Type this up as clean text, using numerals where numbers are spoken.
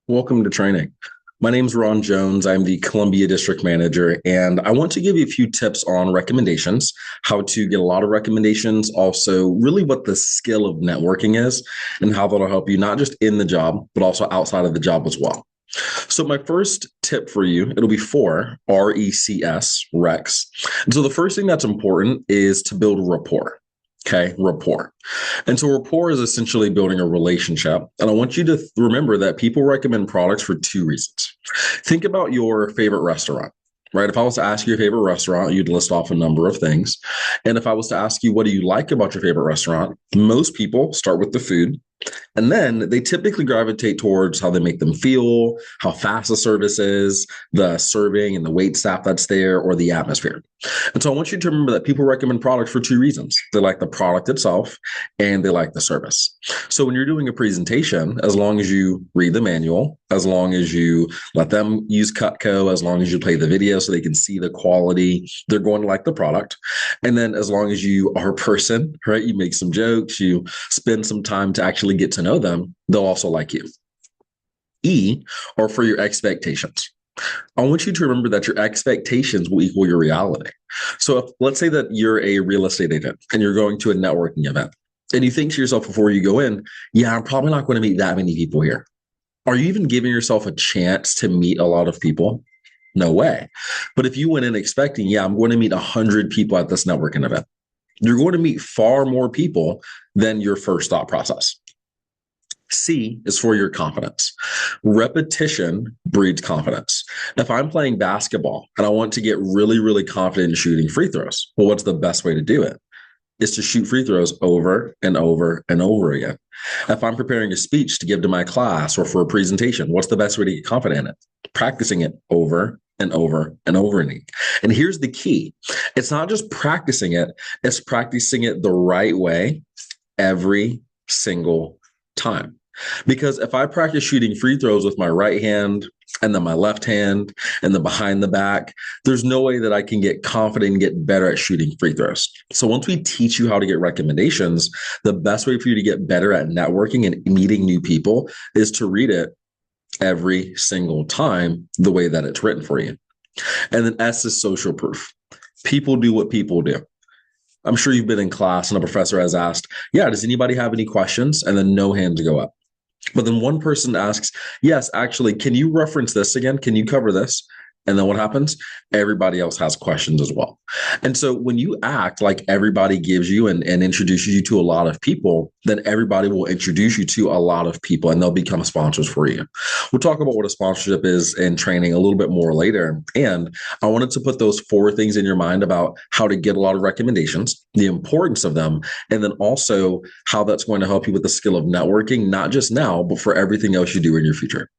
Welcome to training. My name is Ron Jones. I'm the Columbia District Manager, and I want to give you a few tips on recommendations, how to get a lot of recommendations, also really what the skill of networking is, and how that'll help you not just in the job, but also outside of the job as well. So my first tip for you, it'll be four, RECS, Rex. And so the first thing that's important is to build rapport. Okay, rapport. And so rapport is essentially building a relationship. And I want you to remember that people recommend products for two reasons. Think about your favorite restaurant, right? If I was to ask you your favorite restaurant, you'd list off a number of things. And if I was to ask you, what do you like about your favorite restaurant? Most people start with the food. And then they typically gravitate towards how they make them feel, how fast the service is, the serving and the wait staff that's there, or the atmosphere. And so I want you to remember that people recommend products for two reasons. They like the product itself and they like the service. So when you're doing a presentation, as long as you read the manual, as long as you let them use Cutco, as long as you play the video so they can see the quality, they're going to like the product. And then as long as you are a person, right, you make some jokes, you spend some time to actually get to know them, they'll also like you. E are for your expectations. I want you to remember that your expectations will equal your reality. So if, let's say that you're a real estate agent and you're going to a networking event and you think to yourself before you go in, yeah, I'm probably not going to meet that many people here. Are you even giving yourself a chance to meet a lot of people? No way. But if you went in expecting, yeah, I'm going to meet 100 people at this networking event, you're going to meet far more people than your first thought process. C is for your confidence. Repetition breeds confidence. If I'm playing basketball and I want to get really, really confident in shooting free throws, well, what's the best way to do it? Is to shoot free throws over and over and over again. If I'm preparing a speech to give to my class or for a presentation, what's the best way to get confident in it? Practicing it over and over and over again. And here's the key. It's not just practicing it, it's practicing it the right way every single time. Because if I practice shooting free throws with my right hand and then my left hand and then behind the back, there's no way that I can get confident and get better at shooting free throws. So once we teach you how to get recommendations, the best way for you to get better at networking and meeting new people is to read it every single time the way that it's written for you. And then S is social proof. People do what people do. I'm sure you've been in class and a professor has asked, yeah, does anybody have any questions? And then no hands go up. But then one person asks, yes, actually, can you reference this again? Can you cover this? And then what happens? Everybody else has questions as well. And so when you act like everybody gives you and introduces you to a lot of people, then everybody will introduce you to a lot of people and they'll become sponsors for you. We'll talk about what a sponsorship is in training a little bit more later. And I wanted to put those four things in your mind about how to get a lot of recommendations, the importance of them, and then also how that's going to help you with the skill of networking, not just now, but for everything else you do in your future.